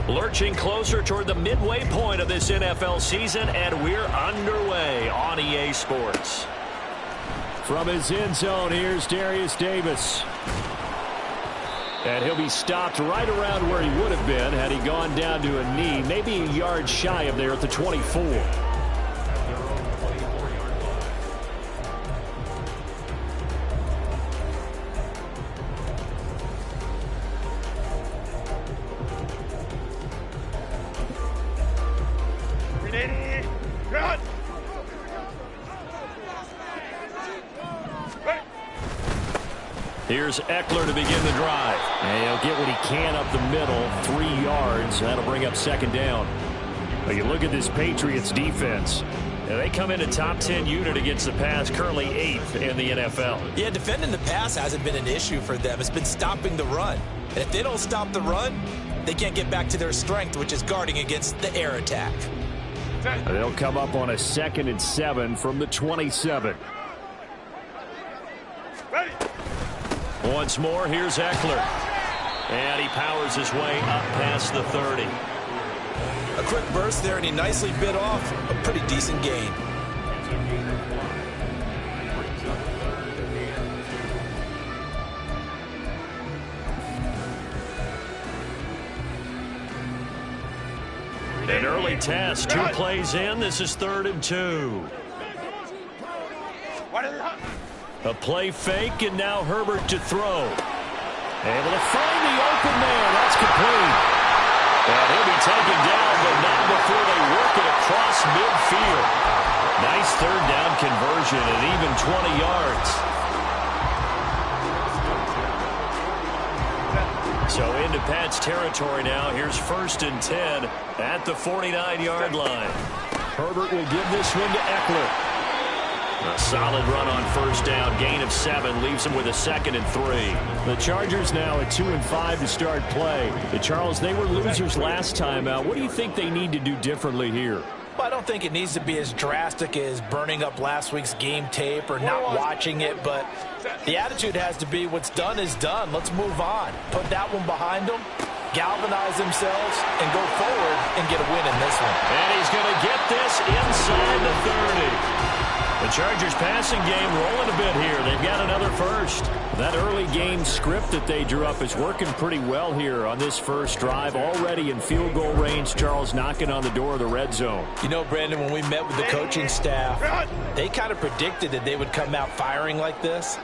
Lurching closer toward the midway point of this NFL season, and we're underway on EA Sports. From his end zone, here's Darius Davis. And he'll be stopped right around where he would have been had he gone down to a knee, maybe a yard shy of there at the 24. Here's Eckler to begin the drive. And he'll get what he can up the middle, 3 yards. That'll bring up second down. But you look at this Patriots defense. They come in a top 10 unit against the pass, currently 8th in the NFL. Yeah, defending the pass hasn't been an issue for them. It's been stopping the run. And if they don't stop the run, they can't get back to their strength, which is guarding against the air attack. They'll come up on a 2nd and 7 from the 27. Ready. Once more, here's Eckler. And he powers his way up past the 30. A quick burst there, and he nicely bit off a pretty decent gain. An early test, 2 plays in. This is 3rd and 2. A play fake, and now Herbert to throw. Able to find the open man. That's complete. And he'll be taken down, but not before they work it across midfield. Nice 3rd down conversion at even 20 yards. So into Pat's territory now. Here's 1st and 10 at the 49-yard line. Herbert will give this one to Eckler. A solid run on 1st down. Gain of 7 leaves him with a 2nd and 3. The Chargers now at 2 and 5 to start play. Charles, they were losers last time out. What do you think they need to do differently here? Well, I don't think it needs to be as drastic as burning up last week's game tape or not watching it, but the attitude has to be what's done is done. Let's move on. Put that one behind them, galvanize themselves, and go forward and get a win in this one. And he's going to get this inside the 30. The Chargers passing game rolling a bit here. They've got another first. That early game script that they drew up is working pretty well here on this first drive. Already in field goal range, Charles knocking on the door of the red zone. You know, Brandon, when we met with the coaching staff, they kind of predicted that they would come out firing like this.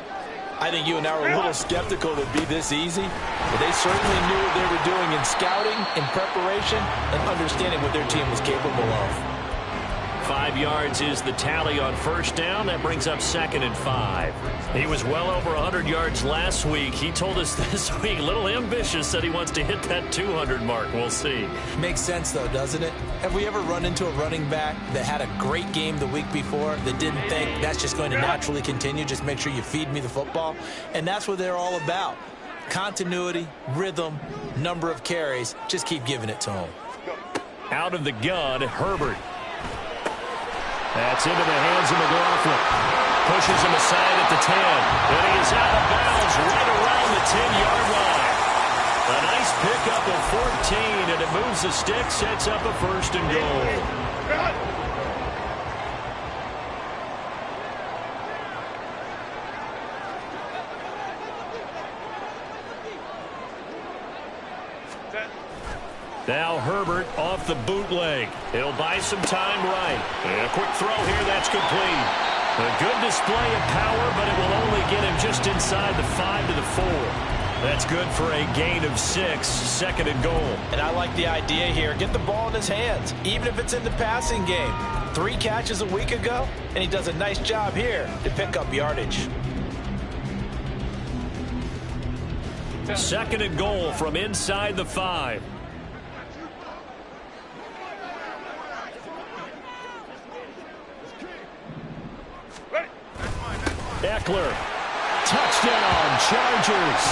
I think you and I were a little skeptical that it'd be this easy, but they certainly knew what they were doing in scouting, in preparation, and understanding what their team was capable of. 5 yards is the tally on 1st down. That brings up 2nd and 5. He was well over 100 yards last week. He told us this week, a little ambitious, said he wants to hit that 200 mark. We'll see. Makes sense, though, doesn't it? Have we ever run into a running back that had a great game the week before that didn't think that's just going to naturally continue? Just make sure you feed me the football. And that's what they're all about. Continuity, rhythm, number of carries. Just keep giving it to him. Out of the gun, Herbert. That's into the hands of McLaughlin. Pushes him aside at the 10. And he is out of bounds right around the 10-yard line. A nice pickup of 14, and it moves the stick, sets up a 1st and goal. Now Herbert off the bootleg. He'll buy some time right. And a quick throw here, that's complete. A good display of power, but it will only get him just inside the 5 to the 4. That's good for a gain of 6, 2nd and goal. And I like the idea here. Get the ball in his hands, even if it's in the passing game. 3 catches a week ago, and he does a nice job here to pick up yardage. 2nd and goal from inside the 5. Eckler. Touchdown, Chargers.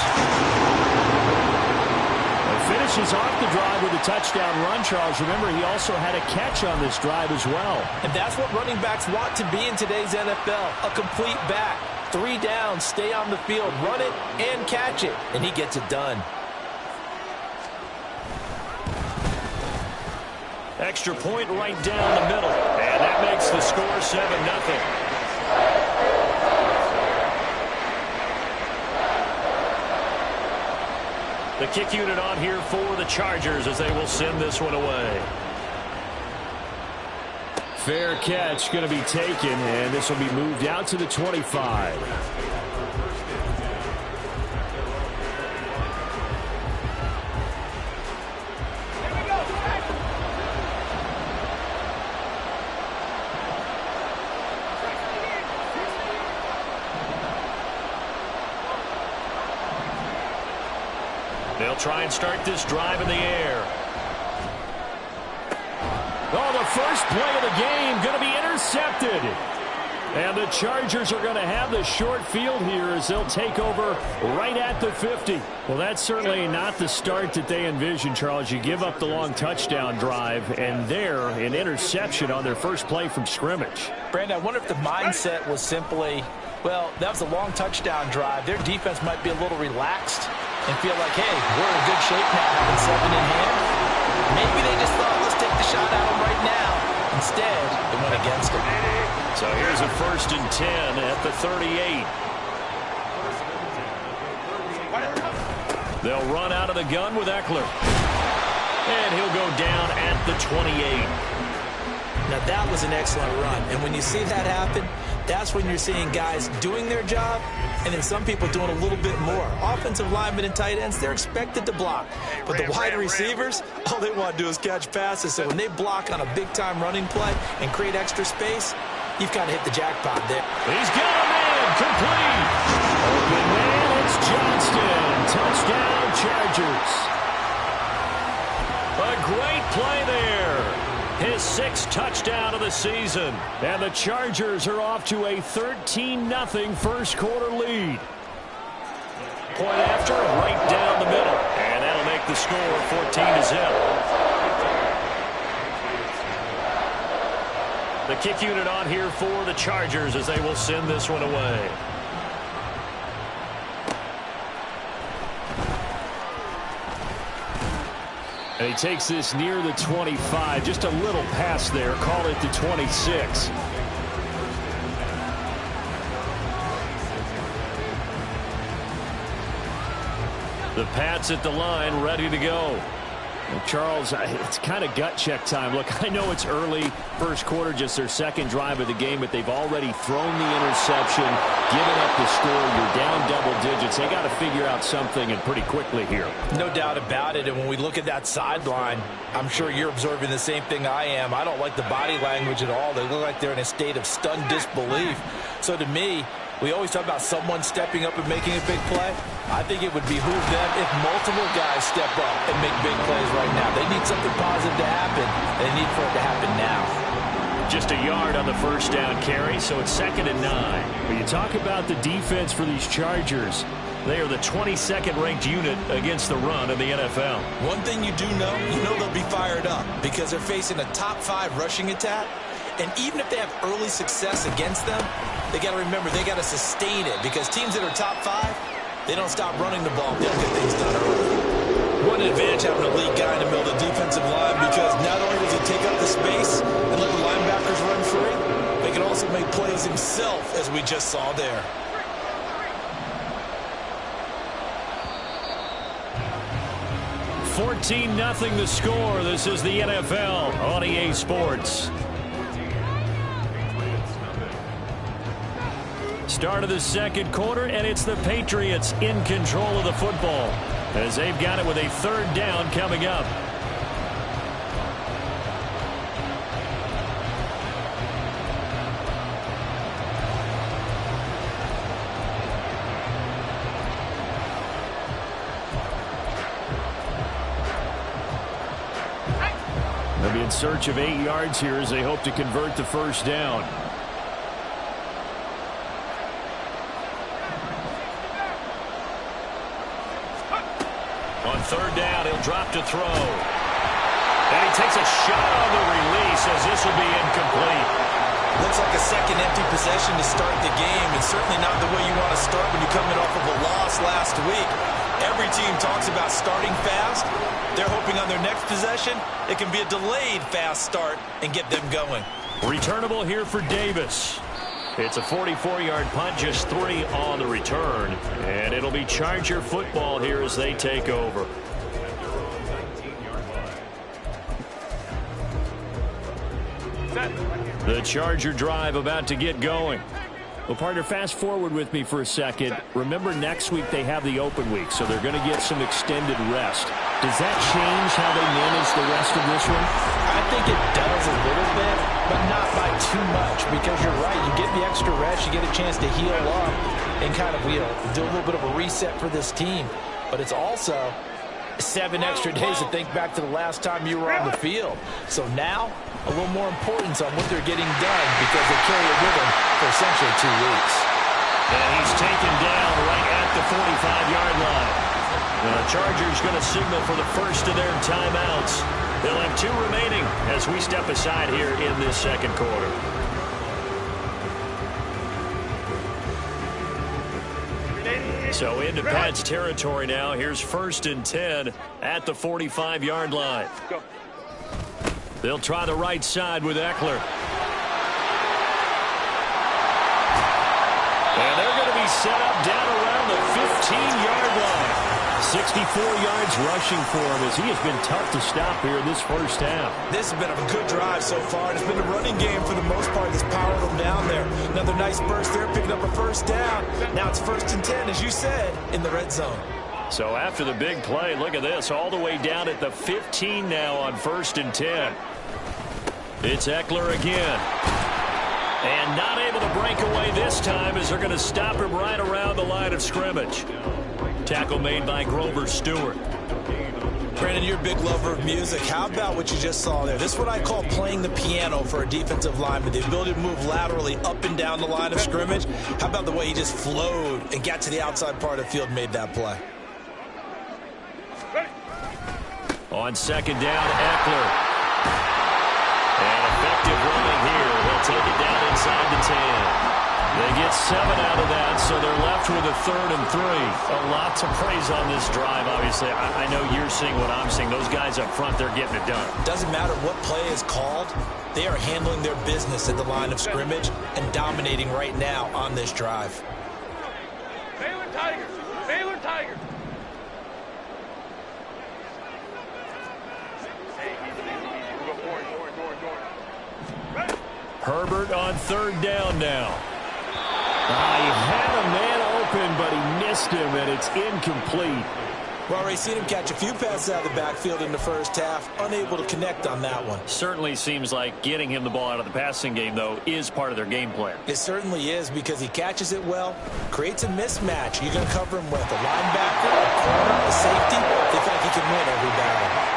Finishes off the drive with a touchdown run, Charles. Remember, he also had a catch on this drive as well. And that's what running backs want to be in today's NFL, a complete back. 3 downs, stay on the field, run it, and catch it. And he gets it done. Extra point right down the middle. And that makes the score 7-0. The kick unit on here for the Chargers as they will send this one away. Fair catch going to be taken, and this will be moved out to the 25. They'll try and start this drive in the air. Oh, the first play of the game going to be intercepted. And the Chargers are going to have the short field here as they'll take over right at the 50. Well, that's certainly not the start that they envisioned, Charles. You give up the long touchdown drive, and there, an interception on their first play from scrimmage. Brandon, I wonder if the mindset was simply, well, that was a long touchdown drive. Their defense might be a little relaxed and feel like, hey, we're in good shape now, having 7 in hand. Maybe they just thought, let's take the shot at them right now. Instead, it went against them. So here's a 1st and 10 at the 38. They'll run out of the gun with Eckler. And he'll go down at the 28. Now, that was an excellent run. And when you see that happen, that's when you're seeing guys doing their job and then some people doing a little bit more. Offensive linemen and tight ends, they're expected to block. But the wide receivers, all they want to do is catch passes. So when they block on a big-time running play and create extra space, you've kind of hit the jackpot there. He's got a man complete. Open man, it's Johnston. Touchdown, Chargers. A great play there. His 6th touchdown of the season. And the Chargers are off to a 13-0 first quarter lead. Point after, right down the middle. And that'll make the score 14-0. The kick unit on here for the Chargers as they will send this one away. And he takes this near the 25. Just a little pass there. Call it the 26. The Pats at the line, ready to go. Well, Charles, it's kind of gut check time. Look, I know it's early, first quarter, just their 2nd drive of the game, but they've already thrown the interception, given up the score. You're down double digits. They got to figure out something, and pretty quickly here. No doubt about it. And when we look at that sideline, I'm sure you're observing the same thing I am. I don't like the body language at all. They look like they're in a state of stunned disbelief. So to me, we always talk about someone stepping up and making a big play. I think it would behoove them if multiple guys step up and make big plays right now. They need something positive to happen, and they need for it to happen now. Just a yard on the first down carry, so it's 2nd and 9. When you talk about the defense for these Chargers, they are the 22nd ranked unit against the run in the NFL. One thing you do know, they'll be fired up because they're facing a top 5 rushing attack. And even if they have early success against them, they got to remember they got to sustain it because teams that are top 5, they don't stop running the ball. They don't get things done early. What an advantage having a lead guy in the middle of the defensive line because not only does he take up the space and let the linebackers run free, they can also make plays himself, as we just saw there. $14-0 the score. This is the NFL on EA Sports. Start of the 2nd quarter, and it's the Patriots in control of the football as they've got it with a 3rd down coming up. they'll be in search of 8 yards here as they hope to convert the first down. On 3rd down, he'll drop to throw. And he takes a shot on the release as this will be incomplete. Looks like a second empty possession to start the game, and certainly not the way you want to start when you're coming off of a loss last week. Every team talks about starting fast. They're hoping on their next possession, it can be a delayed fast start and get them going. Returnable here for Davis. It's a 44-yard punt, just 3 on the return. And it'll be Charger football here as they take over. The Charger drive about to get going. Well, partner, fast forward with me for a second. Remember, next week they have the open week, so they're going to get some extended rest. Does that change how they manage the rest of this one? I think it does a little bit, but not by too much, because you're right. You get the extra rest, you get a chance to heal up and kind of, do a little bit of a reset for this team. But it's also 7 extra days to think back to the last time you were on the field. So now, a little more importance on what they're getting done because they carry it with them for essentially 2 weeks. And he's taken down right at the 45-yard line. The Chargers going to signal for the first of their timeouts. They'll have 2 remaining as we step aside here in this second quarter. So into Pat's territory now. Here's 1st and 10 at the 45-yard line. They'll try the right side with Eckler. And they're going to be set up down around the 15-yard line. 64 yards rushing for him as he has been tough to stop here in this first half. This has been a good drive so far. It's been a running game for the most part that's powered them down there. Another nice burst there, picking up a first down. Now it's 1st and 10, as you said, in the red zone. So after the big play, look at this, all the way down at the 15 now on 1st and 10. It's Eckler again. And not able to break away this time as they're going to stop him right around the line of scrimmage. Tackle made by Grover Stewart. Brandon, you're a big lover of music. How about what you just saw there? This is what I call playing the piano for a defensive lineman. The ability to move laterally up and down the line of scrimmage. How about the way he just flowed and got to the outside part of the field and made that play? On 2nd down, Eckler. And effective running here. They'll take it down inside the 10. They get 7 out of that, so they're left with a 3rd and 3. A lot to praise on this drive, obviously. I know you're seeing what I'm seeing. Those guys up front, they're getting it done. Doesn't matter what play is called. They are handling their business at the line of scrimmage and dominating right now on this drive. Baylor Tigers! Baylor Tigers! Herbert on 3rd down now. He had a man open, but he missed him, and it's incomplete. We've already seen him catch a few passes out of the backfield in the first half, unable to connect on that one. Certainly seems like getting him the ball out of the passing game, though, is part of their game plan. It certainly is because he catches it well, creates a mismatch. You're going to cover him with a linebacker, a corner, a safety. They feel like he can win every battle.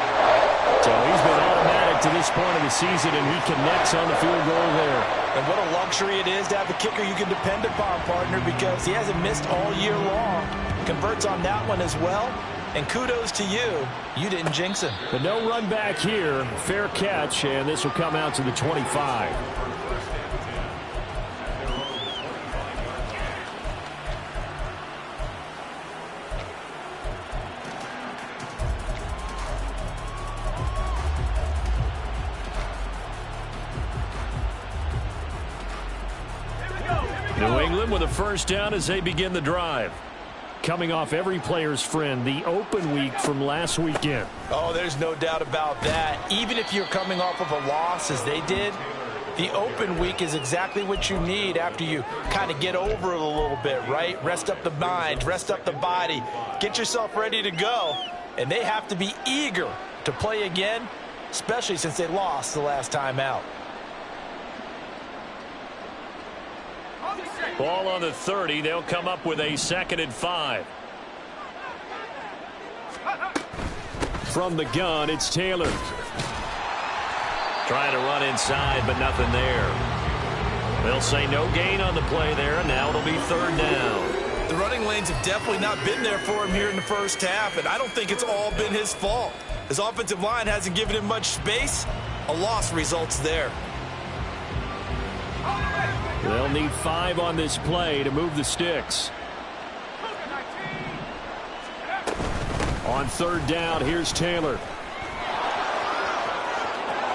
So he's been automatic to this point of the season, and he connects on the field goal there. And what a luxury it is to have a kicker you can depend upon, partner, because he hasn't missed all year long. Converts on that one as well. And kudos to you. You didn't jinx him. But no run back here. Fair catch, and this will come out to the 25. New England with a first down as they begin the drive. Coming off every player's friend, the open week from last weekend. Oh, there's no doubt about that. Even if you're coming off of a loss as they did, the open week is exactly what you need after you kind of get over it a little bit, right? Rest up the mind, rest up the body, get yourself ready to go. And they have to be eager to play again, especially since they lost the last time out. Ball on the 30. They'll come up with a 2nd and 5. From the gun, it's Taylor. Trying to run inside, but nothing there. They'll say no gain on the play there, and now it'll be 3rd down. The running lanes have definitely not been there for him here in the first half, and I don't think it's all been his fault. His offensive line hasn't given him much space. A loss results there. They'll need 5 on this play to move the sticks. On third down, here's Taylor.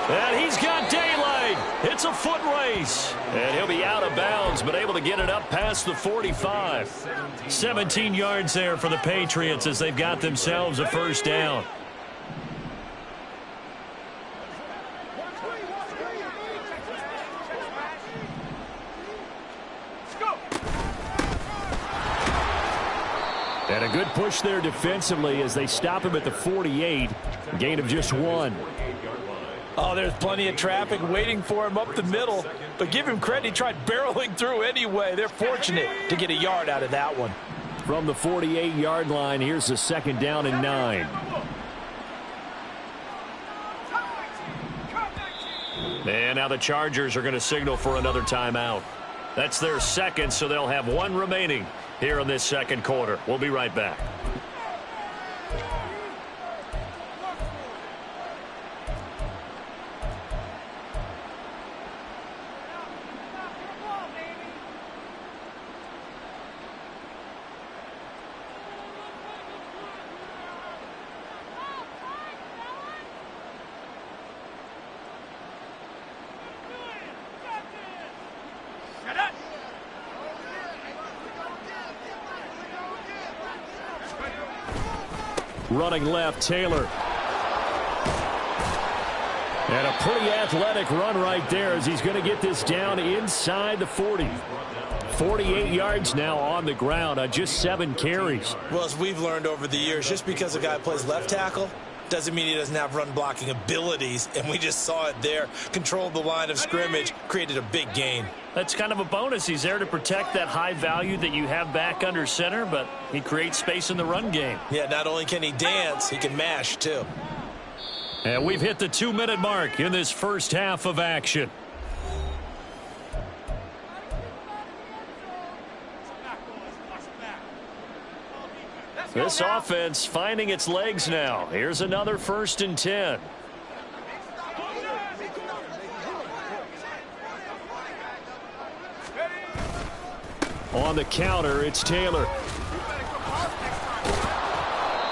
And he's got daylight. It's a foot race. And he'll be out of bounds, but able to get it up past the 45. 17 yards there for the Patriots as they've got themselves a first down. And a good push there defensively as they stop him at the 48. Gain of just 1. Oh, there's plenty of traffic waiting for him up the middle. But give him credit, he tried barreling through anyway. They're fortunate to get a yard out of that one. From the 48-yard line, here's a second down and 9. And now the Chargers are going to signal for another timeout. That's their second, so they'll have 1 remaining here in this second quarter. We'll be right back. Running left, Taylor. And a pretty athletic run right there as he's going to get this down inside the 40. 48 yards now on the ground on just 7 carries. Well, as we've learned over the years, just because a guy plays left tackle doesn't mean he doesn't have run blocking abilities, and we just saw it there. Controlled the line of scrimmage, created a big gain. That's kind of a bonus. He's there to protect that high value that you have back under center, but he creates space in the run game. Yeah, not only can he dance, he can mash too. And we've hit the 2-minute mark in this first half of action. This offense finding its legs now. Here's another 1st and 10. On the counter, it's Taylor.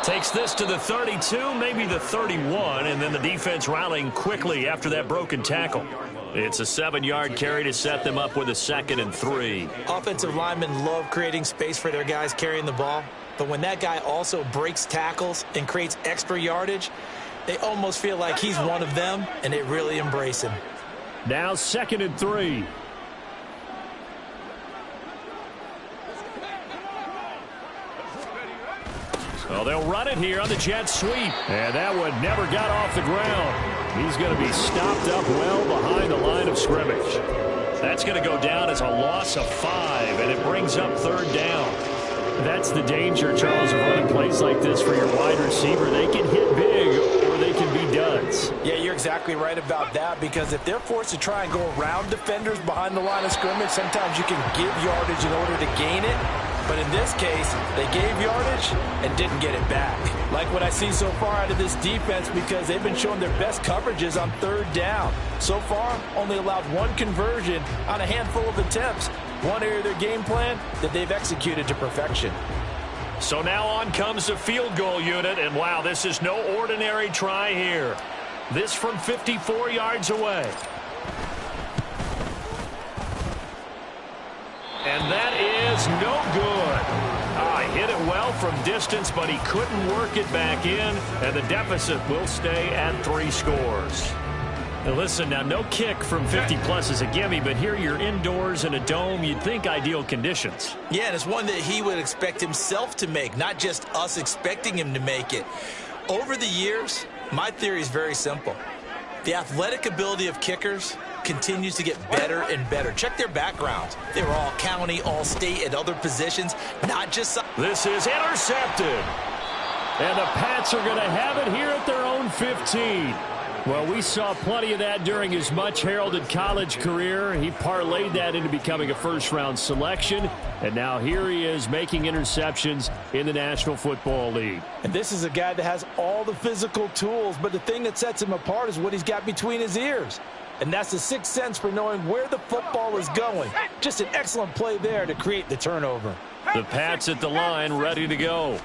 Takes this to the 32, maybe the 31, and then the defense rallying quickly after that broken tackle. It's a 7-yard carry to set them up with a 2nd and 3. Offensive linemen love creating space for their guys carrying the ball. But when that guy also breaks tackles and creates extra yardage, they almost feel like he's one of them, and they really embrace him. Now 2nd and 3. Well, they'll run it here on the jet sweep. And that one never got off the ground. He's going to be stopped up well behind the line of scrimmage. That's going to go down as a loss of 5, and it brings up 3rd down. That's the danger, Charles, of running plays like this for your wide receiver. They can hit big or they can be duds. Yeah, you're exactly right about that, because if they're forced to try and go around defenders behind the line of scrimmage, sometimes you can give yardage in order to gain it. But in this case, they gave yardage and didn't get it back. Like what I see so far out of this defense, because they've been showing their best coverages on 3rd down. So far, only allowed 1 conversion on a handful of attempts. One area of their game plan that they've executed to perfection. So now on comes the field goal unit, and wow, this is no ordinary try here. This from 54 yards away. And that is no good. Hit it well from distance, but he couldn't work it back in, and the deficit will stay at 3 scores. Now listen, now no kick from 50-plus is a gimme, but here you're indoors in a dome. You'd think ideal conditions. Yeah, and it's one that he would expect himself to make, not just us expecting him to make it. Over the years, my theory is very simple. The athletic ability of kickers continues to get better and better. Check their backgrounds. They were all county, all state, at other positions, not just... This is intercepted. And the Pats are going to have it here at their own 15. Well, we saw plenty of that during his much-heralded college career. He parlayed that into becoming a first-round selection, and now here he is making interceptions in the National Football League. And this is a guy that has all the physical tools, but the thing that sets him apart is what he's got between his ears. And that's the sixth sense for knowing where the football is going. Just an excellent play there to create the turnover. The Pats at the line, ready to go.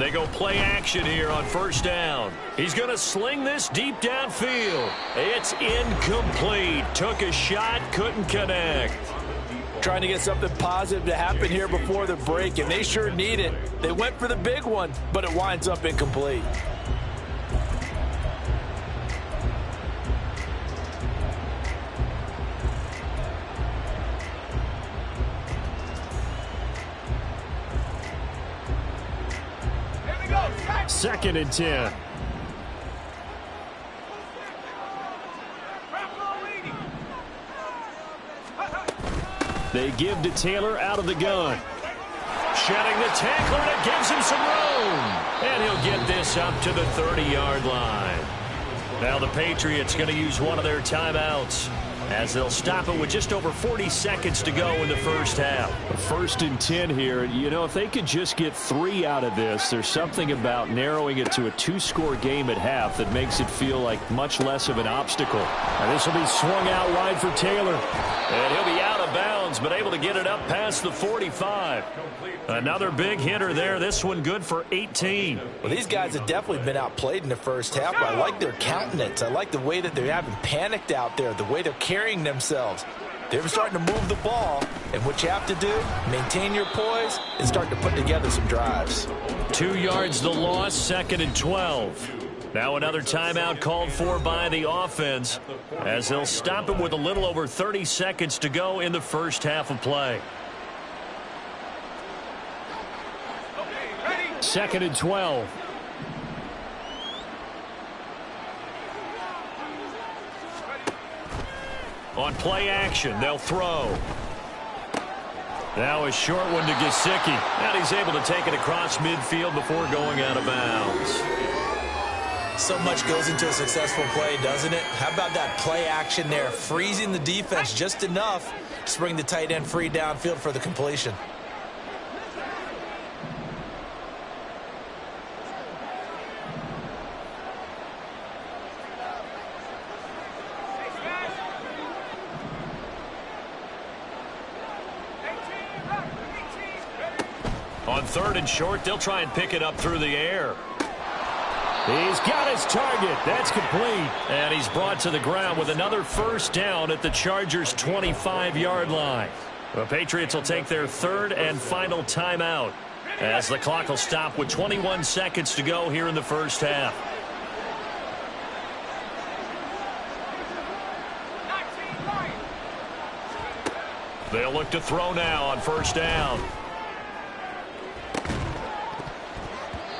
They go play action here on first down. He's going to sling this deep downfield. It's incomplete. Took a shot, couldn't connect. Trying to get something positive to happen here before the break, and they sure need it. They went for the big one, but it winds up incomplete. Second and 10. They give to Taylor out of the gun. Shedding the tackler, and it gives him some room. And he'll get this up to the 30-yard line. Now the Patriots going to use one of their timeouts as they'll stop it with just over 40 seconds to go in the first half. First and 10 here. You know, if they could just get 3 out of this, there's something about narrowing it to a 2-score game at half that makes it feel like much less of an obstacle. And this will be swung out wide for Taylor. And he'll be out of bounds, but able to get it up past the 45. Another big hitter there. This one good for 18. Well, these guys have definitely been outplayed in the first half, but I like their countenance. I like the way that they haven't panicked out there, the way they're carrying themselves. They're starting to move the ball, and what you have to do, maintain your poise and start to put together some drives. 2 yards the loss, second and 12. Now another timeout called for by the offense as they'll stop it with a little over 30 seconds to go in the first half of play. Second and 12. On play action, they'll throw. Now a short one to Gesicki. And he's able to take it across midfield before going out of bounds. So much goes into a successful play, doesn't it? How about that play action there, freezing the defense just enough to bring the tight end free downfield for the completion. On third and short, they'll try and pick it up through the air. He's got his target. That's complete. And he's brought to the ground with another first down at the Chargers' 25-yard line. The Patriots will take their third and final timeout as the clock will stop with 21 seconds to go here in the first half. They'll look to throw now on first down.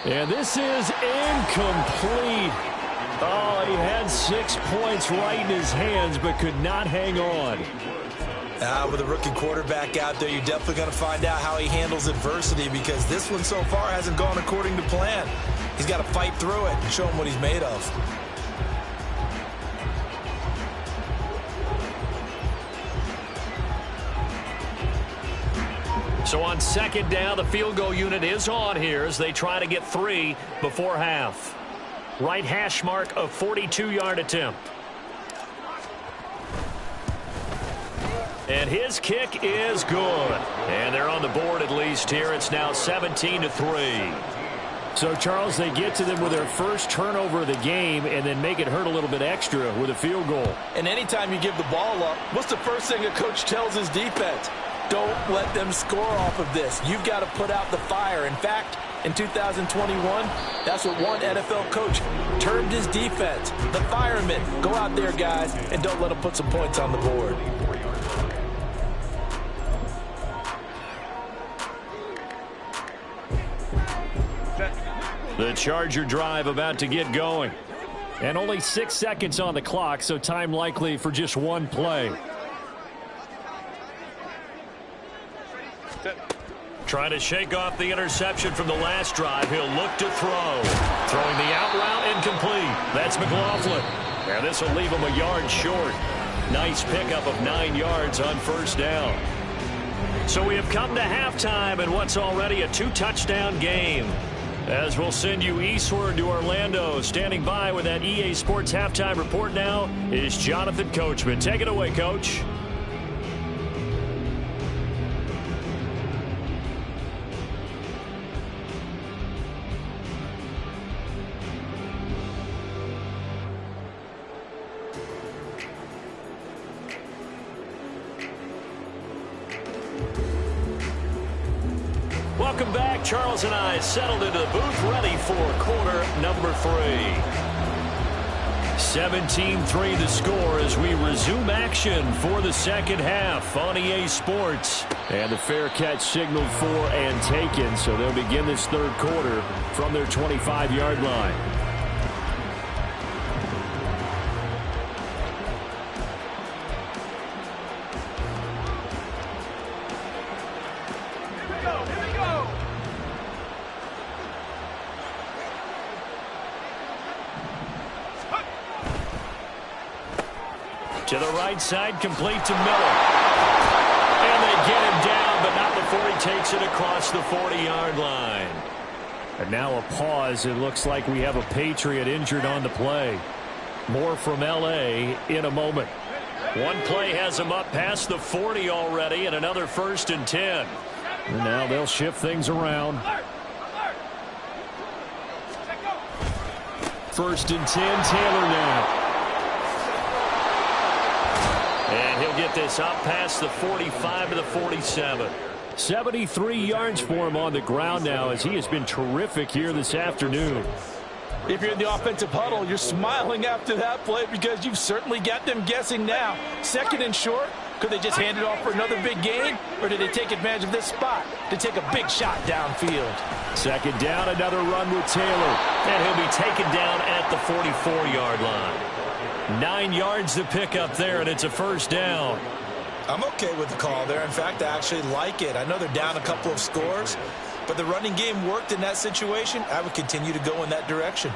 And this is incomplete. Oh, he had 6 points right in his hands, but could not hang on. With a rookie quarterback out there, you're definitely going to find out how he handles adversity, because this one so far hasn't gone according to plan. He's got to fight through it and show him what he's made of. So on second down, the field goal unit is on here as they try to get 3 before half. Right hash mark of 42-yard attempt. And his kick is good. And they're on the board at least here. It's now 17-3. So, Charles, they get to them with their first turnover of the game and then make it hurt a little bit extra with a field goal. And anytime you give the ball up, what's the first thing a coach tells his defense? Don't let them score off of this. You've got to put out the fire. In fact, in 2021, that's what one NFL coach termed his defense. The firemen. Go out there, guys, and don't let them put some points on the board. The Charger drive about to get going. And only 6 seconds on the clock, so time likely for just one play. Trying to shake off the interception from the last drive. He'll look to throw. Throwing the out route, incomplete. That's McLaughlin. And this will leave him a yard short. Nice pickup of 9 yards on first down. So we have come to halftime in what's already a 2-touchdown game. As we'll send you eastward to Orlando. Standing by with that EA Sports halftime report now is Jonathan Coachman. Take it away, Coach. Charles and I settled into the booth ready for quarter number 3. 17-3 the score as we resume action for the second half on EA Sports. And the fair catch signaled for and taken, so they'll begin this third quarter from their 25-yard line. To the right side, complete to Miller. And they get him down, but not before he takes it across the 40-yard line. And now a pause. It looks like we have a Patriot injured on the play. More from L.A. in a moment. One play has him up past the 40 already, and another 1st and 10. And now they'll shift things around. 1st and 10, Taylor now. And he'll get this up past the 45 to the 47. 73 yards for him on the ground now as he has been terrific here this afternoon. If you're in the offensive huddle, you're smiling after that play because you've certainly got them guessing now. 2nd and short, could they just hand it off for another big gain? Or did they take advantage of this spot to take a big shot downfield? 2nd down, another run with Taylor. And he'll be taken down at the 44-yard line. 9 yards to pick up there, and it's a 1st down. I'm okay with the call there. In fact, I actually like it. I know they're down a couple of scores, but the running game worked in that situation. I would continue to go in that direction.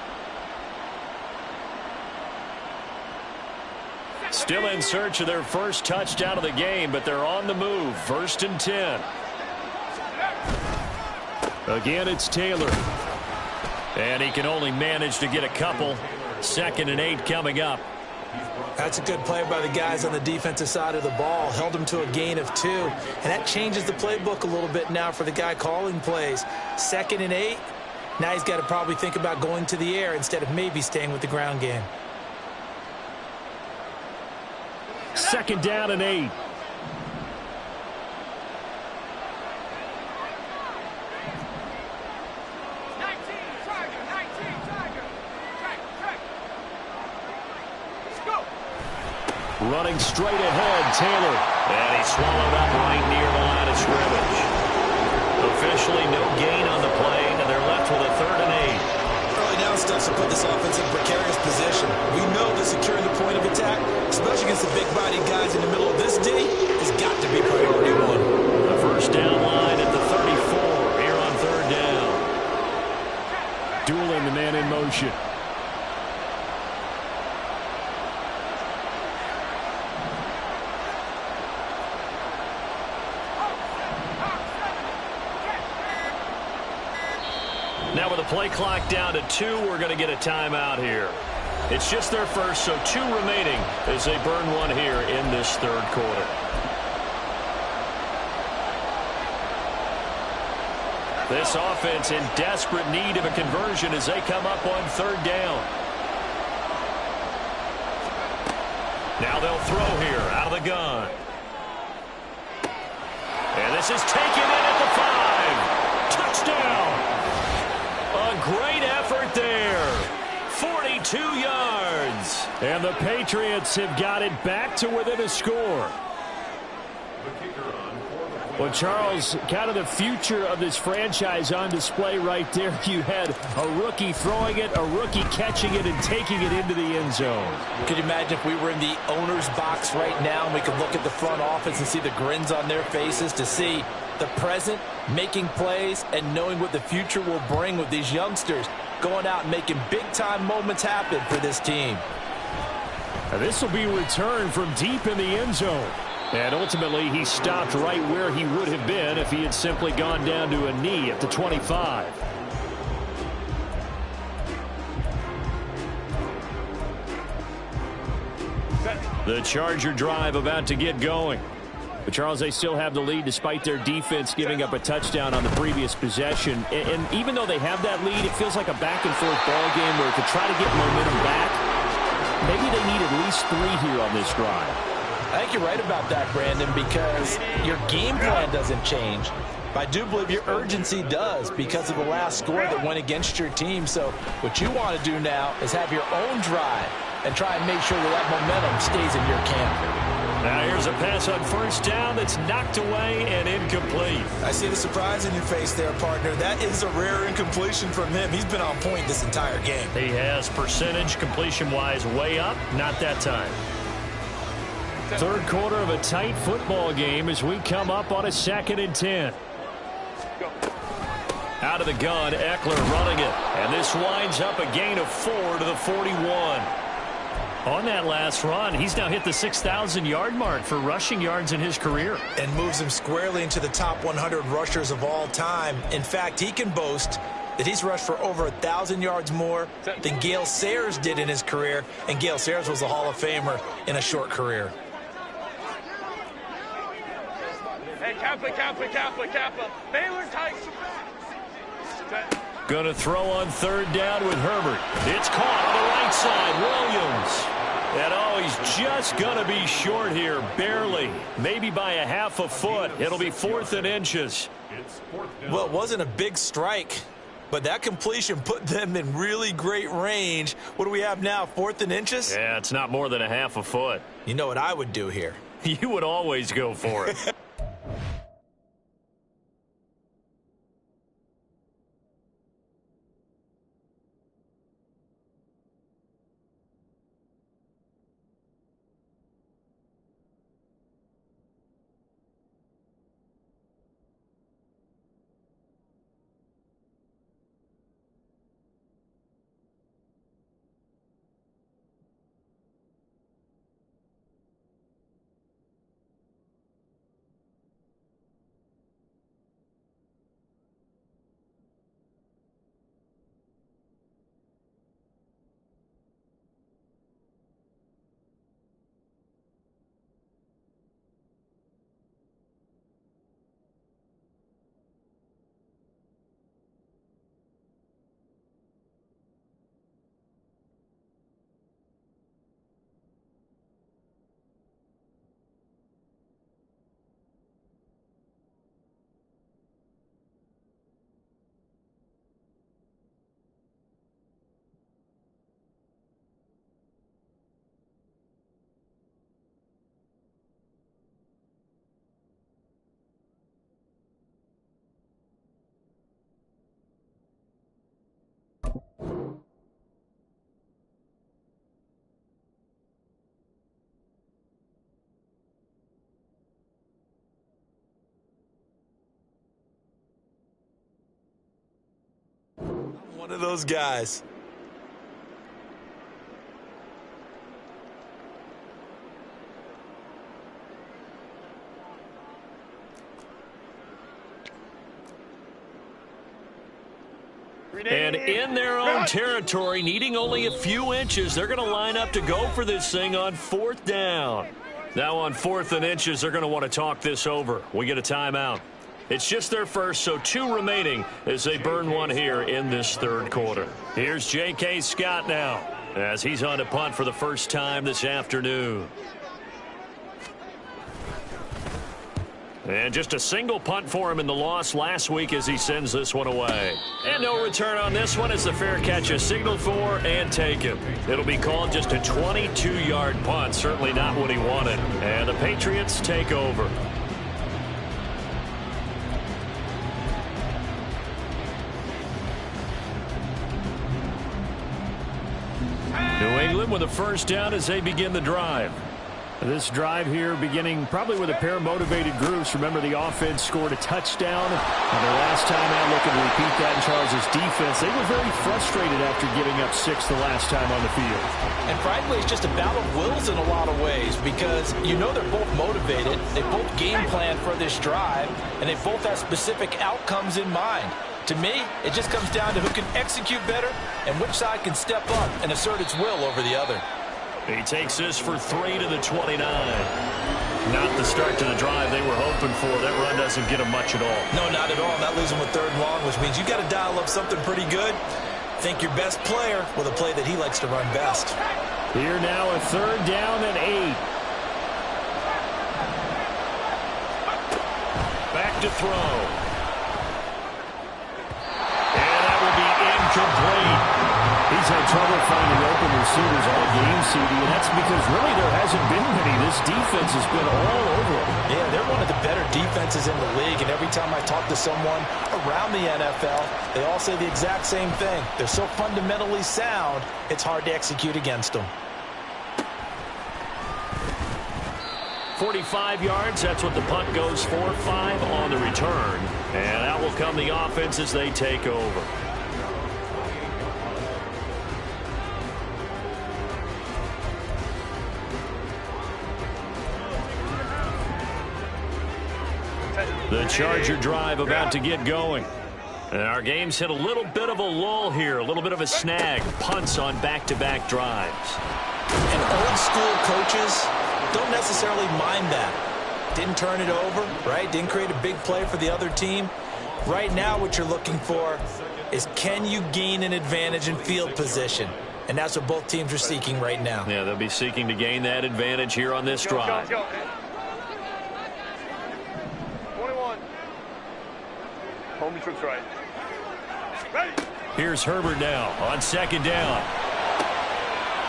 Still in search of their first touchdown of the game, but they're on the move. 1st and 10. Again, it's Taylor. And he can only manage to get a couple. 2nd and 8 coming up. That's a good play by the guys on the defensive side of the ball. Held them to a gain of 2. And that changes the playbook a little bit now for the guy calling plays. 2nd and 8. Now he's got to probably think about going to the air instead of maybe staying with the ground game. 2nd down and 8. Running straight ahead, Taylor. And he's swallowed up right near the line of scrimmage. Officially no gain on the play, and they're left with a 3rd and 8. Early down stuff to put this offense in a precarious position. We know that securing the point of attack, especially against the big-bodied guys in the middle of this D, has got to be priority 1. The 1st down line at the 34 here on 3rd down. Dueling the man in motion. Now with the play clock down to 2, we're going to get a timeout here. It's just their first, so 2 remaining as they burn one here in this 3rd quarter. This offense in desperate need of a conversion as they come up on 3rd down. Now they'll throw here out of the gun. And this is taken in at the 5. Touchdown. A great effort there. 42 yards. And the Patriots have got it back to within a score. Well, Charles, kind of the future of this franchise on display right there. You had a rookie throwing it, a rookie catching it, and taking it into the end zone. Could you imagine if we were in the owner's box right now and we could look at the front office and see the grins on their faces, to see the present making plays and knowing what the future will bring with these youngsters going out and making big-time moments happen for this team. Now this will be returned from deep in the end zone. And ultimately, he stopped right where he would have been if he had simply gone down to a knee at the 25. The Charger drive about to get going. But, Charles, they still have the lead despite their defense giving up a touchdown on the previous possession. And even though they have that lead, it feels like a back-and-forth ball game where to try to get momentum back, maybe they need at least 3 here on this drive. I think you're right about that, Brandon, because your game plan doesn't change. I do believe your urgency does because of the last score that went against your team. So what you want to do now is have your own drive and try and make sure that momentum stays in your camp. Now here's a pass on first down that's knocked away and incomplete. I see the surprise in your face there, partner. That is a rare incompletion from him. He's been on point this entire game. He has percentage completion-wise way up, not that time. Third quarter of a tight football game as we come up on a 2nd and 10. Out of the gun, Eckler running it. And this winds up a gain of 4 to the 41. On that last run, he's now hit the 6,000-yard mark for rushing yards in his career. And moves him squarely into the top 100 rushers of all time. In fact, he can boast that he's rushed for over 1,000 yards more than Gale Sayers did in his career. And Gale Sayers was a Hall of Famer in a short career. Hey, Kappa. Baylor Tigers. Going to throw on 3rd down with Herbert. It's caught on the right side. Williams. And oh, he's just going to be short here, barely. Maybe by a half a foot. It'll be 4th and inches. Well, it wasn't a big strike, but that completion put them in really great range. What do we have now, 4th and inches? Yeah, it's not more than a half a foot. You know what I would do here? You would always go for it. One of those guys. And in their own territory, needing only a few inches, they're going to line up to go for this thing on 4th down. Now on 4th and inches, they're going to want to talk this over. We get a timeout. It's just their first, so 2 remaining as they burn one here in this 3rd quarter. Here's J.K. Scott now as he's on to punt for the first time this afternoon. And just a single punt for him in the loss last week as he sends this one away. And no return on this one as the fair catch is signaled for and taken. It'll be called just a 22-yard punt, certainly not what he wanted. And the Patriots take over. New England with a first down as they begin the drive. This drive here beginning probably with a pair of motivated groups. Remember, the offense scored a touchdown. And their last time out, looking to repeat that in Charles' defense. They were very frustrated after giving up 6 the last time on the field. And frankly, it's just a battle of wills in a lot of ways because you know they're both motivated. They both game plan for this drive, and they both have specific outcomes in mind. To me, it just comes down to who can execute better and which side can step up and assert its will over the other. He takes this for 3 to the 29. Not the start to the drive they were hoping for. That run doesn't get them much at all. No, not at all. That leaves them with 3rd and long, which means you got to dial up something pretty good. Think your best player with a play that he likes to run best. Here now a 3rd down and 8. Back to throw. find the open receivers all game, CD, and that's because really there hasn't been many. This defense has been all over them. Yeah, they're one of the better defenses in the league, and every time I talk to someone around the NFL, they all say the exact same thing. They're so fundamentally sound, it's hard to execute against them. 45 yards, that's what the punt goes for. 5 on the return. And out will come the offense as they take over. The Charger drive about to get going. And our game's hit a little bit of a lull here, a little bit of a snag. Punts on back-to-back drives. And old school coaches don't necessarily mind that. Didn't turn it over, right? Didn't create a big play for the other team. Right now what you're looking for is, can you gain an advantage in field position? And that's what both teams are seeking right now. Yeah, they'll be seeking to gain that advantage here on this drive. 21. Home troops right. Ready. Here's Herbert now on second down.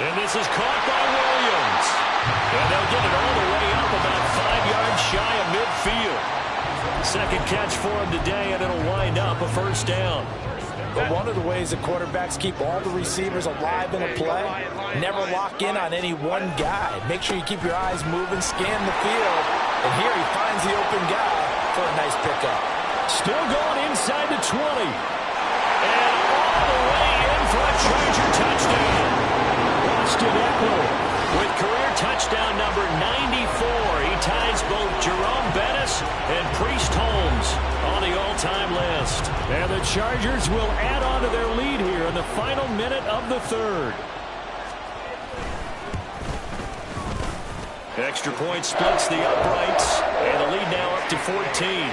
And this is caught by Williams. And they'll get it all the way up about 5 yards shy of midfield. Second catch for him today, and it'll wind up a first down. But one of the ways that quarterbacks keep all the receivers alive in a play, never lock in on any one guy. Make sure you keep your eyes moving, scan the field. And here he finds the open guy for a nice pickup. Still going inside the 20. And all the way in for a Charger touchdown. Austin Eckler with career touchdown number 94. He ties both Jerome Bettis and Priest Holmes on the all-time list. And the Chargers will add on to their lead here in the final minute of the third. Extra point splits the uprights, and the lead now up to 14.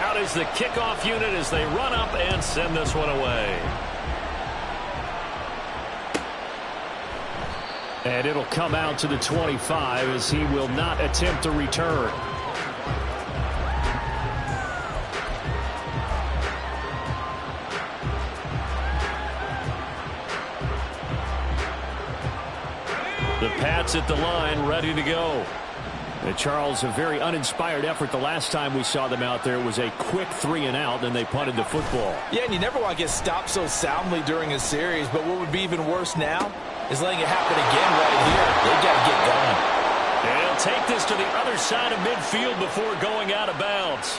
Out is the kickoff unit as they run up and send this one away. And it'll come out to the 25 as he will not attempt a return. The Pats at the line, ready to go. And Charles, a very uninspired effort. The last time we saw them out there was a quick 3-and-out, and they punted the football. Yeah, and you never want to get stopped so soundly during a series, but what would be even worse now is letting it happen again right here. They got to get going. And he'll take this to the other side of midfield before going out of bounds.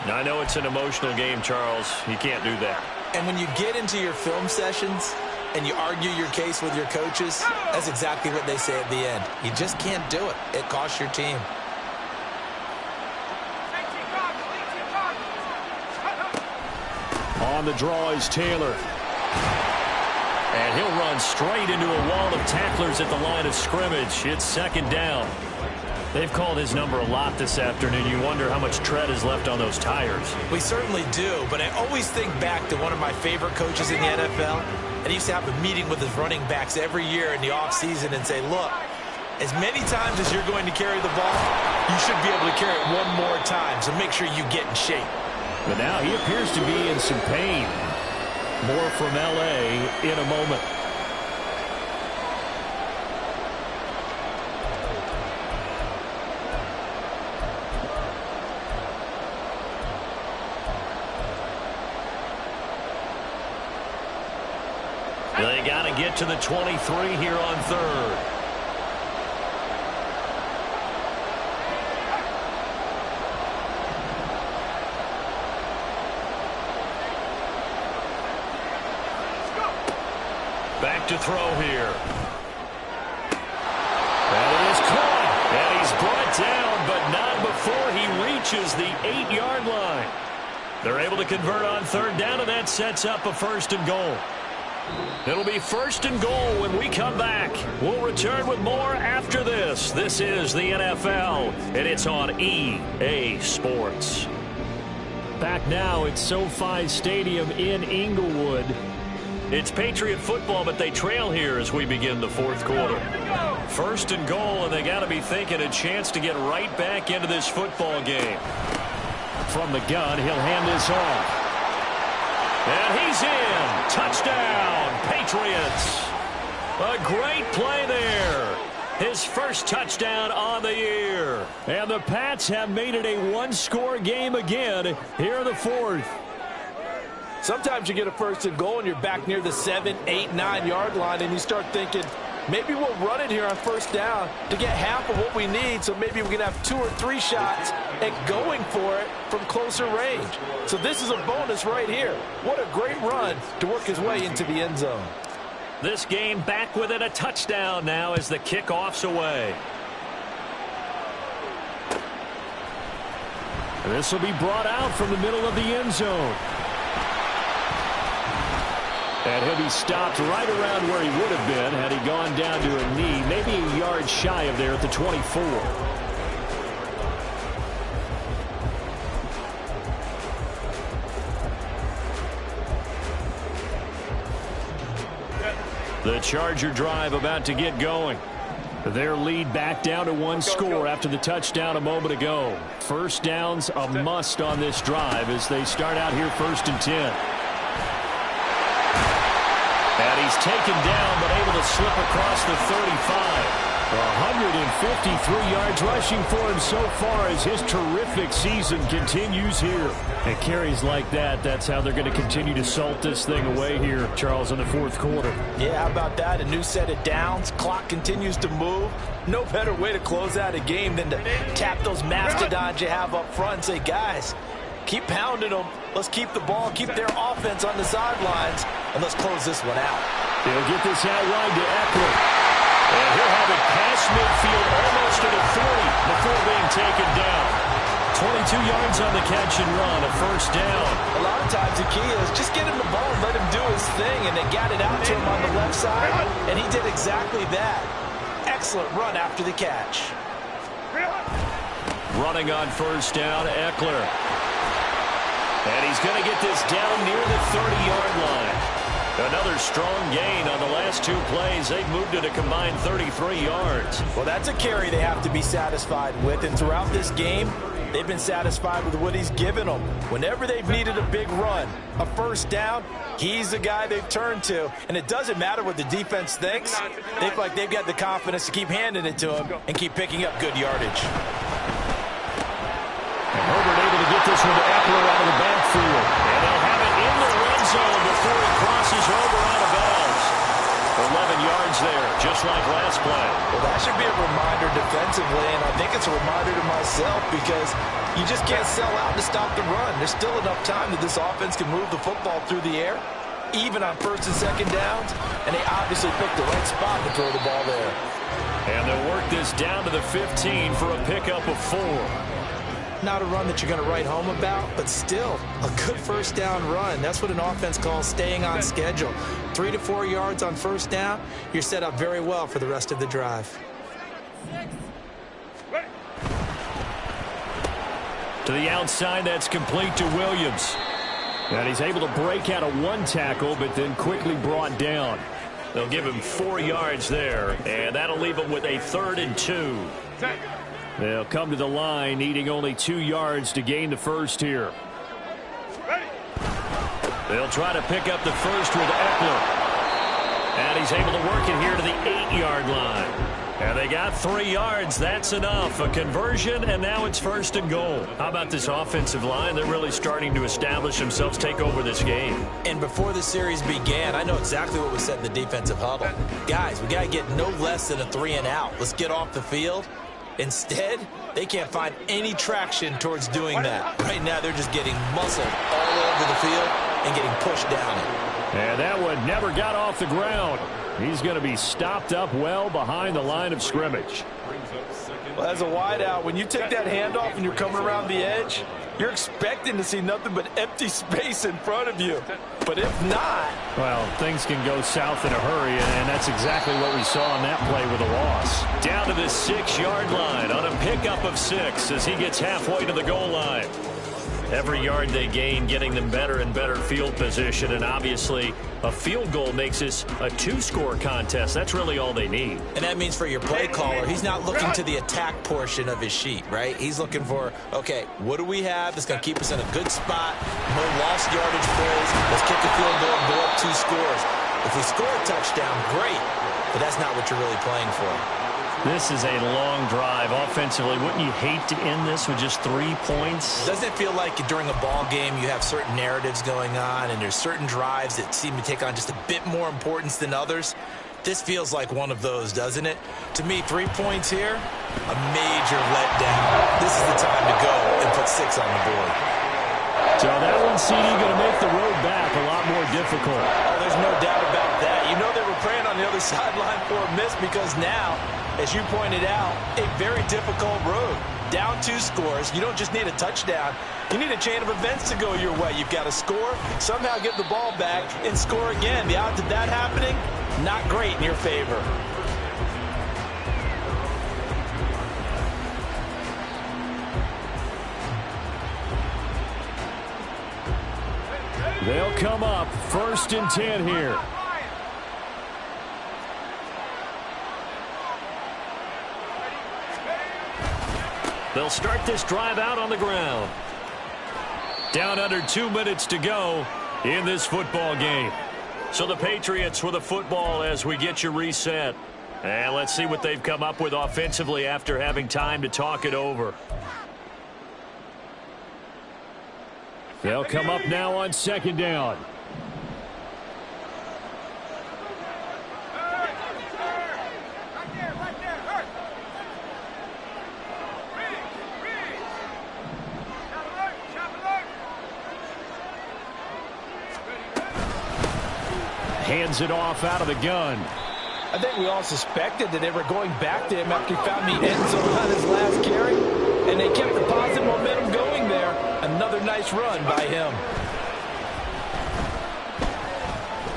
Now, I know it's an emotional game, Charles. You can't do that. And when you get into your film sessions and you argue your case with your coaches, that's exactly what they say at the end. You just can't do it. It costs your team. On the draw is Taylor. And he'll run straight into a wall of tacklers at the line of scrimmage. It's second down. They've called his number a lot this afternoon. You wonder how much tread is left on those tires. We certainly do, but I always think back to one of my favorite coaches in the NFL. And he used to have a meeting with his running backs every year in the offseason and say, look, as many times as you're going to carry the ball, you should be able to carry it one more time, so make sure you get in shape. But now he appears to be in some pain. More from L.A. in a moment. They got to get to the 23 here on third. Back to throw here. And it is caught. And he's brought down, but not before he reaches the 8-yard line. They're able to convert on third down, and that sets up a first and goal. It'll be first and goal when we come back. We'll return with more after this. This is the NFL, and it's on EA Sports. Back now at SoFi Stadium in Inglewood. It's Patriot football, but they trail here as we begin the fourth quarter. First and goal, and they got to be thinking a chance to get right back into this football game. From the gun, he'll hand this off. And he's in. Touchdown, Patriots. A great play there. His first touchdown on the year. And the Pats have made it a one-score game again here in the fourth. Sometimes you get a first and goal and you're back near the 7, 8, 9-yard line and you start thinking, maybe we'll run it here on first down to get half of what we need, so maybe we can have 2 or 3 shots at going for it from closer range. So this is a bonus right here. What a great run to work his way into the end zone. This game back within a touchdown now as the kickoff's away. And this will be brought out from the middle of the end zone. And he'll be stopped right around where he would have been had he gone down to a knee, maybe a yard shy of there at the 24. The Charger drive about to get going. Their lead back down to one score after the touchdown a moment ago. First down's a must on this drive as they start out here 1st and 10. And he's taken down but able to slip across the 35. 153 yards rushing for him so far as his terrific season continues here. And carries like that, that's how they're going to continue to salt this thing away here, Charles, in the fourth quarter. Yeah, how about that? A new set of downs. Clock continues to move. No better way to close out a game than to tap those mastodons you have up front and say, guys, keep pounding them. Let's keep the ball, keep their offense on the sidelines, and let's close this one out. They'll get this out wide to Eckler. And he'll have it past midfield almost to the 40 before being taken down. 22 yards on the catch and run, a first down. A lot of times the key is just get him the ball and let him do his thing, and they got it out to him on the left side, and he did exactly that. Excellent run after the catch. Running on first down, Eckler. And he's going to get this down near the 30-yard line. Another strong gain on the last 2 plays. They've moved it a combined 33 yards. Well, that's a carry they have to be satisfied with. And throughout this game, they've been satisfied with what he's given them. Whenever they've needed a big run, a first down, he's the guy they've turned to. And it doesn't matter what the defense thinks. They feel like they've got the confidence to keep handing it to him and keep picking up good yardage. And Herbert able to get this one to Eckler out of the backfield. And they'll have it in the red zone before he crosses over out of bounds. 11 yards there, just like last play. Well, that should be a reminder defensively, and I think it's a reminder to myself because you just can't sell out to stop the run. There's still enough time that this offense can move the football through the air, even on first and second downs, and they obviously picked the right spot to throw the ball there. And they'll work this down to the 15 for a pickup of 4. Not a run that you're going to write home about, but still a good first down run. That's what an offense calls staying on schedule. 3 to 4 yards on first down, you're set up very well for the rest of the drive. To the outside, that's complete to Williams. And he's able to break out of 1 tackle, but then quickly brought down. They'll give him 4 yards there, and that'll leave him with a 3rd and 2. They'll come to the line, needing only 2 yards to gain the first here. They'll try to pick up the first with Eckler. And he's able to work it here to the 8-yard line. And they got 3 yards. That's enough. A conversion, and now it's 1st and goal. How about this offensive line? They're really starting to establish themselves, take over this game. And before the series began, I know exactly what was said in the defensive huddle. Guys, we got to get no less than a 3 and out. Let's get off the field. Instead, they can't find any traction towards doing that. Right now, they're just getting muscled all over the field and getting pushed down it. And that one never got off the ground. He's going to be stopped up well behind the line of scrimmage. Well, as a wideout, when you take that handoff and you're coming around the edge, you're expecting to see nothing but empty space in front of you. But if not... well, things can go south in a hurry, and that's exactly what we saw on that play with a loss. Down to the 6-yard line on a pickup of 6 as he gets halfway to the goal line. Every yard they gain getting them better and better field position, and obviously a field goal makes this a two-score contest. That's really all they need. And that means for your play caller, he's not looking to the attack portion of his sheet, right? He's looking for, okay, what do we have that's going to keep us in a good spot? No lost yardage plays. Let's kick a field goal and go up 2 scores. If we score a touchdown, great, but that's not what you're really playing for. This is a long drive offensively. Wouldn't you hate to end this with just 3 points? Doesn't it feel like during a ball game you have certain narratives going on and there's certain drives that seem to take on just a bit more importance than others? This feels like one of those, doesn't it? To me, 3 points here, a major letdown. This is the time to go and put 6 on the board. So that one, CD, going to make the road back a lot more difficult. Oh, there's no doubt about that. You know they were praying on the other sideline for a miss because now, as you pointed out, a very difficult road. Down 2 scores. You don't just need a touchdown. You need a chain of events to go your way. You've got to score, somehow get the ball back, and score again. The odds of that happening, not great in your favor. They'll come up 1st and 10 here. They'll start this drive out on the ground. Down under 2 minutes to go in this football game. So the Patriots with the football as we get you reset. And let's see what they've come up with offensively after having time to talk it over. They'll come up now on 2nd down. Hands it off out of the gun. I think we all suspected that they were going back to him after he found the end zone on his last carry, and they kept the positive momentum going there. Another nice run by him.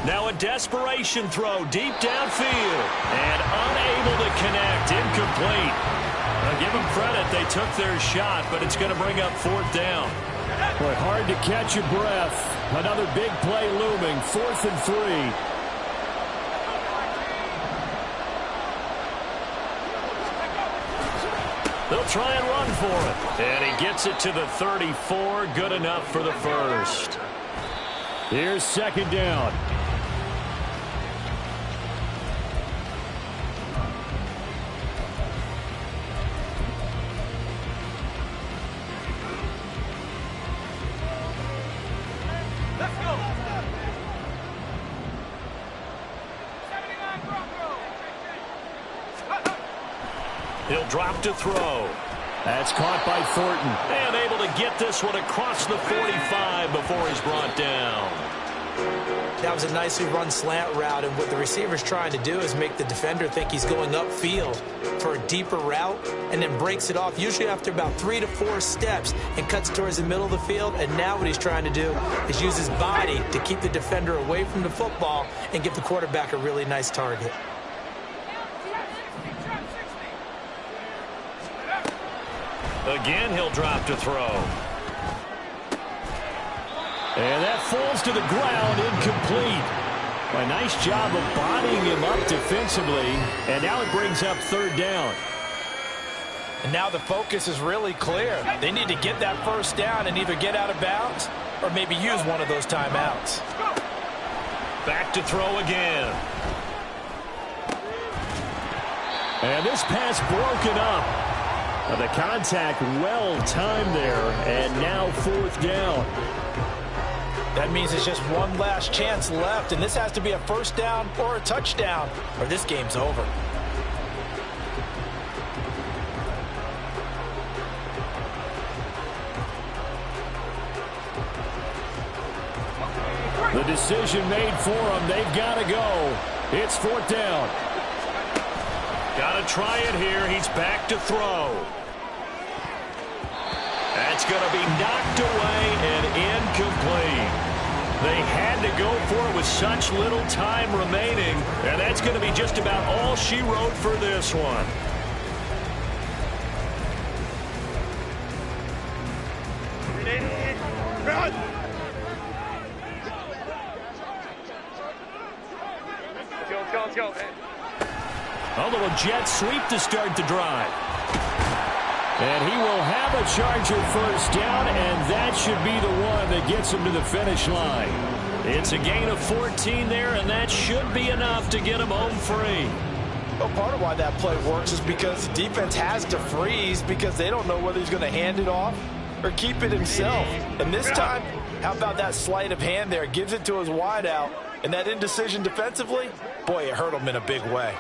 Now a desperation throw deep downfield and unable to connect. Incomplete. Now give them credit. They took their shot, but it's going to bring up 4th down. Boy, hard to catch your breath. Another big play looming. 4th and 3. They'll try and run for it. And he gets it to the 34. Good enough for the first. Here's 2nd down. He'll drop to throw. That's caught by Thornton. And able to get this one across the 45 before he's brought down. That was a nicely run slant route, and what the receiver's trying to do is make the defender think he's going upfield for a deeper route and then breaks it off, usually after about 3 to 4 steps, and cuts towards the middle of the field. And now what he's trying to do is use his body to keep the defender away from the football and give the quarterback a really nice target. Again, he'll drop to throw. And that falls to the ground, incomplete. A nice job of bodying him up defensively, and now it brings up 3rd down. And now the focus is really clear. They need to get that 1st down and either get out of bounds or maybe use one of those timeouts. Back to throw again. And this pass broken up. The contact well timed there, and now 4th down. That means it's just one last chance left, and this has to be a 1st down or a touchdown, or this game's over. The decision made for them. They've got to go. It's 4th down. Got to try it here. He's back to throw. That's going to be knocked away and incomplete. They had to go for it with such little time remaining, and that's going to be just about all she wrote for this one. Let's go. Hey. A little jet sweep to start the drive. And he will have a Charger first down, and that should be the one that gets him to the finish line. It's a gain of 14 there, and that should be enough to get him home free. Well, part of why that play works is because the defense has to freeze because they don't know whether he's going to hand it off or keep it himself. And this time, how about that sleight of hand there? Gives it to his wideout, and that indecision defensively, boy, it hurt him in a big way.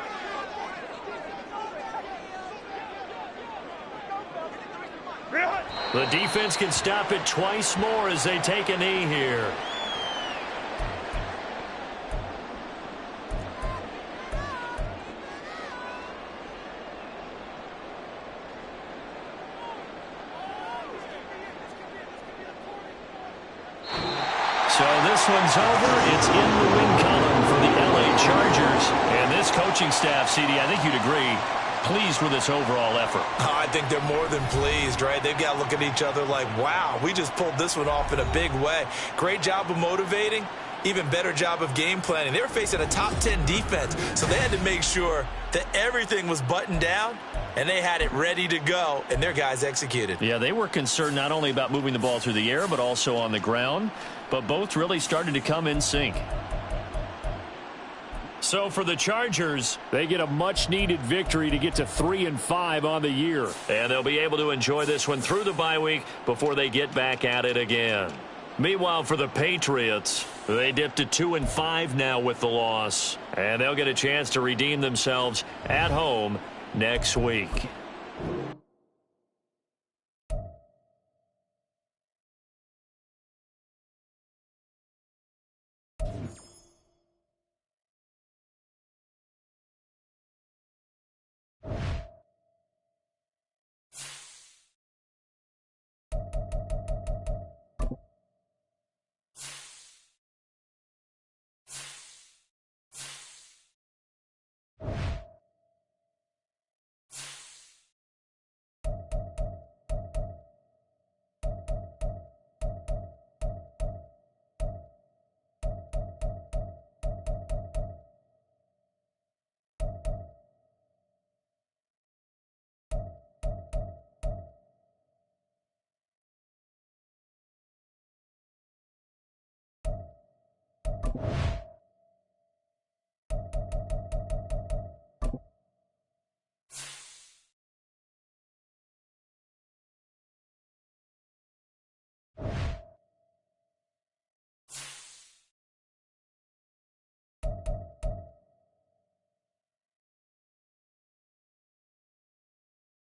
The defense can stop it twice more as they take a knee here. So this one's over. It's in the win column for the LA Chargers. And this coaching staff, CD, I think you'd agree, pleased with this overall effort. I think they're more than pleased, right? They've got to look at each other like, wow, we just pulled this one off in a big way. Great job of motivating, even better job of game planning. They were facing a top 10 defense, so they had to make sure that everything was buttoned down, and they had it ready to go, and their guys executed. Yeah, they were concerned not only about moving the ball through the air, but also on the ground, but both really started to come in sync. So for the Chargers, they get a much-needed victory to get to 3-5 on the year. And they'll be able to enjoy this one through the bye week before they get back at it again. Meanwhile, for the Patriots, they dipped to 2-5 now with the loss. And they'll get a chance to redeem themselves at home next week.